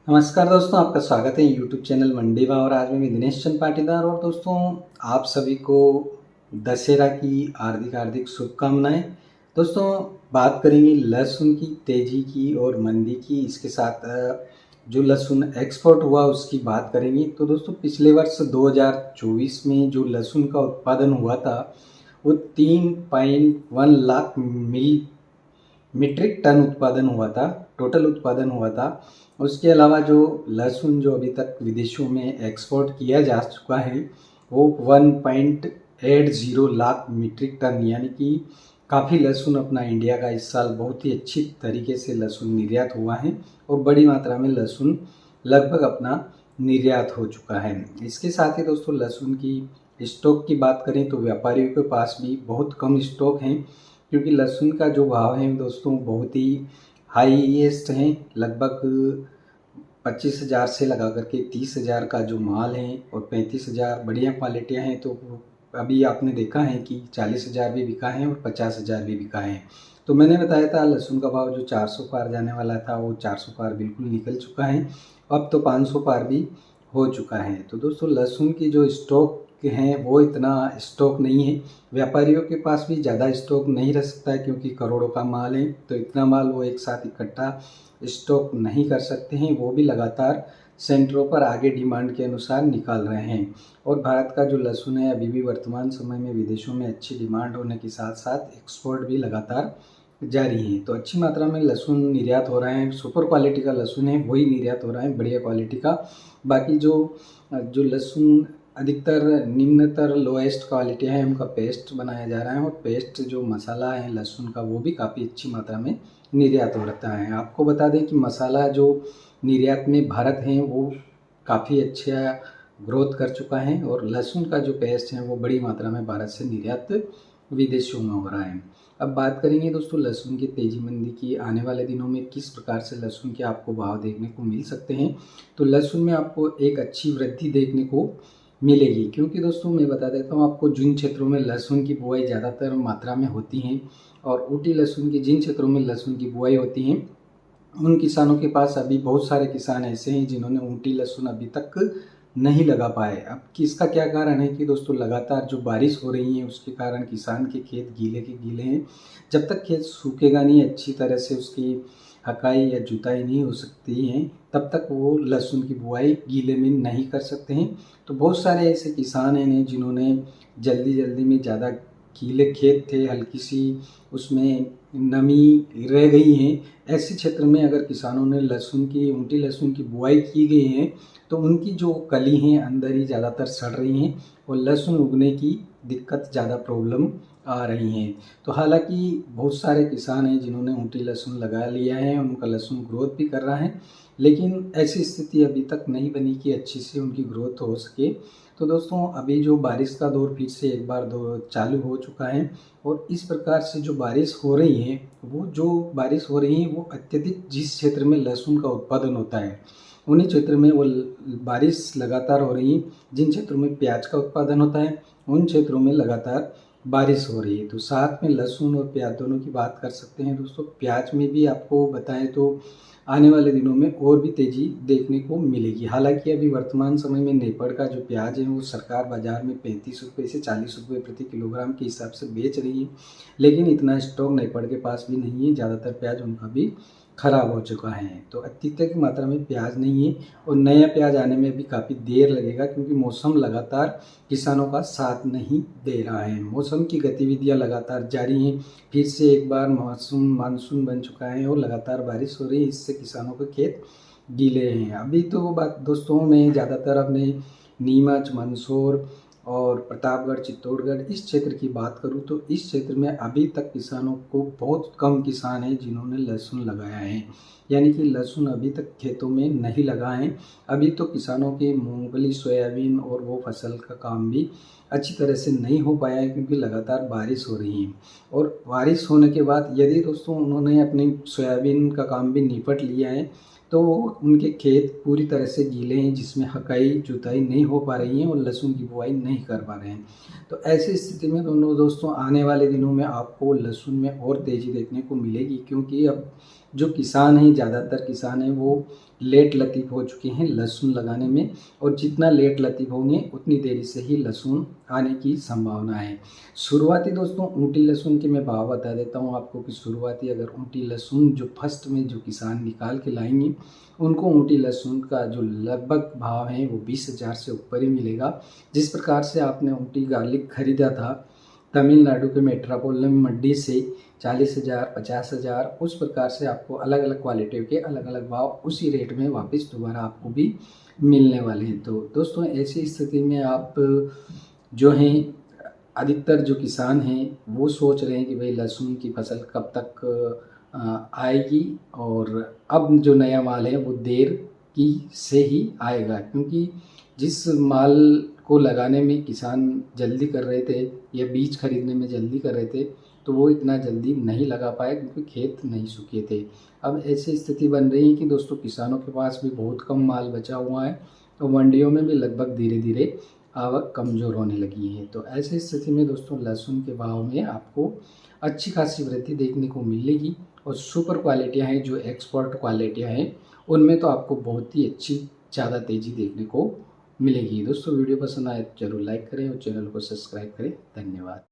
नमस्कार दोस्तों, आपका स्वागत है यूट्यूब चैनल मंडी भाव और आज मैं दिनेश चंद पाटीदार। और दोस्तों, आप सभी को दशहरा की हार्दिक हार्दिक शुभकामनाएं। दोस्तों, बात करेंगे लहसुन की तेज़ी की और मंदी की, इसके साथ जो लहसुन एक्सपोर्ट हुआ उसकी बात करेंगे। तो दोस्तों, पिछले वर्ष 2024 में जो लहसुन का उत्पादन हुआ था वो 3.1 लाख मीट्रिक टन उत्पादन हुआ था, टोटल उत्पादन हुआ था। उसके अलावा जो लहसुन जो अभी तक विदेशों में एक्सपोर्ट किया जा चुका है वो 1.80 लाख मीट्रिक टन, यानी कि काफ़ी लहसुन अपना इंडिया का इस साल बहुत ही अच्छी तरीके से लहसुन निर्यात हुआ है और बड़ी मात्रा में लहसुन लगभग अपना निर्यात हो चुका है। इसके साथ ही दोस्तों, लहसुन की स्टॉक की बात करें तो व्यापारियों के पास भी बहुत कम स्टॉक हैं, क्योंकि लहसुन का जो भाव है दोस्तों बहुत ही हाईएस्ट हैं। लगभग 25,000 से लगा करके 30,000 का जो माल है और 35,000 बढ़िया क्वालिटियाँ हैं। तो अभी आपने देखा है कि 40,000 भी बिका है और 50,000 भी बिका है। तो मैंने बताया था लहसुन का भाव जो 400 पार जाने वाला था वो 400 पार बिल्कुल निकल चुका है, अब तो 500 पार भी हो चुका है। तो दोस्तों, लहसुन की जो स्टॉक हैं वो इतना स्टॉक नहीं है, व्यापारियों के पास भी ज़्यादा स्टॉक नहीं रह सकता है, क्योंकि करोड़ों का माल है तो इतना माल वो एक साथ इकट्ठा स्टॉक नहीं कर सकते हैं। वो भी लगातार सेंटरों पर आगे डिमांड के अनुसार निकाल रहे हैं। और भारत का जो लहसुन है अभी भी वर्तमान समय में विदेशों में अच्छी डिमांड होने के साथ साथ एक्सपोर्ट भी लगातार जारी है। तो अच्छी मात्रा में लहसुन निर्यात हो रहे हैं। सुपर क्वालिटी का लहसुन है वही निर्यात हो रहा है, बढ़िया क्वालिटी का। बाकी जो जो लहसुन अधिकतर निम्नतर लोएस्ट क्वालिटी है उनका पेस्ट बनाया जा रहा है, और पेस्ट जो मसाला है लहसुन का वो भी काफ़ी अच्छी मात्रा में निर्यात होता है। आपको बता दें कि मसाला जो निर्यात में भारत है वो काफ़ी अच्छा ग्रोथ कर चुका है, और लहसुन का जो पेस्ट है वो बड़ी मात्रा में भारत से निर्यात विदेशों में हो रहा है। अब बात करेंगे दोस्तों लहसुन की तेज़ी मंदी की, आने वाले दिनों में किस प्रकार से लहसुन के आपको भाव देखने को मिल सकते हैं। तो लहसुन में आपको एक अच्छी वृद्धि देखने को मिलेगी, क्योंकि दोस्तों मैं बता देता हूँ आपको, जिन क्षेत्रों में लहसुन की बुआई ज़्यादातर मात्रा में होती हैं और ऊटी लहसुन की जिन क्षेत्रों में लहसुन की बुआई होती हैं उन किसानों के पास अभी बहुत सारे किसान ऐसे हैं जिन्होंने ऊटी लहसुन अभी तक नहीं लगा पाए। अब किसका क्या कारण है कि दोस्तों लगातार जो बारिश हो रही है उसके कारण किसान के खेत गीले के गीले हैं। जब तक खेत सूखेगा नहीं, अच्छी तरह से उसकी हकाई या जुताई नहीं हो सकती है, तब तक वो लहसुन की बुआई गीले में नहीं कर सकते हैं। तो बहुत सारे ऐसे किसान हैं जिन्होंने जल्दी जल्दी में, ज़्यादा गीले खेत थे, हल्की सी उसमें नमी रह गई है, ऐसे क्षेत्र में अगर किसानों ने लहसुन की ऊँटी लहसुन की बुआई की गई है तो उनकी जो कली हैं अंदर ही ज़्यादातर सड़ रही हैं और लहसुन उगने की दिक्कत ज़्यादा प्रॉब्लम आ रही हैं। तो हालांकि बहुत सारे किसान हैं जिन्होंने ऊँटी लहसुन लगा लिया है, उनका लहसुन ग्रोथ भी कर रहा है, लेकिन ऐसी स्थिति अभी तक नहीं बनी कि अच्छी से उनकी ग्रोथ हो सके। तो दोस्तों, अभी जो बारिश का दौर फिर से एक बार चालू हो चुका है, और इस प्रकार से जो बारिश हो रही है वो अत्यधिक जिस क्षेत्र में लहसुन का उत्पादन होता है उन्हीं क्षेत्र में वो बारिश लगातार हो रही है। जिन क्षेत्रों में प्याज का उत्पादन होता है उन क्षेत्रों में लगातार बारिश हो रही है। तो साथ में लहसुन और प्याज दोनों की बात कर सकते हैं दोस्तों। प्याज में भी आपको बताएं तो आने वाले दिनों में और भी तेज़ी देखने को मिलेगी। हालांकि अभी वर्तमान समय में नेपाड़ का जो प्याज है वो सरकार बाज़ार में 35 रुपये से 40 रुपये प्रति किलोग्राम के हिसाब से बेच रही है, लेकिन इतना स्टॉक नेपाड़ के पास भी नहीं है। ज़्यादातर प्याज उनका भी ख़राब हो चुका है, तो अत्यधिक मात्रा में प्याज नहीं है, और नया प्याज आने में भी काफ़ी देर लगेगा, क्योंकि मौसम लगातार किसानों का साथ नहीं दे रहा है। मौसम की गतिविधियां लगातार जारी हैं, फिर से एक बार मानसून बन चुका है और लगातार बारिश हो रही है, इससे किसानों के खेत गीले हैं। अभी तो बात दोस्तों में ज़्यादातर अपने नीमच, मंदसौर और प्रतापगढ़, चित्तौड़गढ़ इस क्षेत्र की बात करूं तो इस क्षेत्र में अभी तक किसानों को बहुत कम किसान हैं जिन्होंने लहसुन लगाया है, यानी कि लहसुन अभी तक खेतों में नहीं लगा है। अभी तो किसानों के मूंगफली, सोयाबीन और वो फसल का काम भी अच्छी तरह से नहीं हो पाया है, क्योंकि लगातार बारिश हो रही है। और बारिश होने के बाद यदि दोस्तों उन्होंने अपनी सोयाबीन का काम भी निपट लिया है तो उनके खेत पूरी तरह से गीले हैं, जिसमें हकाई जुताई नहीं हो पा रही है और लहसुन की बुआई नहीं कर पा रहे हैं। तो ऐसी स्थिति में दोनों दोस्तों आने वाले दिनों में आपको लहसुन में और तेज़ी देखने को मिलेगी, क्योंकि अब जो किसान हैं, ज़्यादातर किसान हैं वो लेट लतीफ़ हो चुके हैं लहसुन लगाने में, और जितना लेट लतीफ़ होंगे उतनी देरी से ही लहसुन आने की संभावना है। शुरुआती दोस्तों ऊँटी लहसुन के मैं भाव बता देता हूँ आपको कि शुरुआती अगर ऊँटी लहसुन जो फर्स्ट में जो किसान निकाल के लाएंगे उनको ऊँटी लहसुन का जो लगभग भाव है वो 20,000 से ऊपर ही मिलेगा। जिस प्रकार से आपने ऊँटी गार्लिक खरीदा था तमिलनाडु के मेट्रोपोलिटन मंडी से 40,000 50,000, उस प्रकार से आपको अलग अलग क्वालिटी के अलग अलग भाव उसी रेट में वापस दोबारा आपको भी मिलने वाले हैं। तो दोस्तों ऐसी स्थिति में आप जो हैं अधिकतर जो किसान हैं वो सोच रहे हैं कि भाई लहसुन की फसल कब तक आएगी, और अब जो नया माल है वो देर की से ही आएगा, क्योंकि जिस माल को लगाने में किसान जल्दी कर रहे थे या बीज खरीदने में जल्दी कर रहे थे तो वो इतना जल्दी नहीं लगा पाए क्योंकि खेत नहीं सूखे थे। अब ऐसी स्थिति बन रही है कि दोस्तों किसानों के पास भी बहुत कम माल बचा हुआ है और मंडियों में भी लगभग धीरे धीरे आवक कमज़ोर होने लगी है। तो ऐसी स्थिति में दोस्तों लहसुन के भाव में आपको अच्छी खासी वृद्धि देखने को मिलेगी, और सुपर क्वालिटियाँ हैं जो एक्सपोर्ट क्वालिटियाँ हैं उनमें तो आपको बहुत ही अच्छी ज़्यादा तेज़ी देखने को मिलेगी। दोस्तों वीडियो पसंद आए तो जरूर लाइक करें और चैनल को सब्सक्राइब करें। धन्यवाद।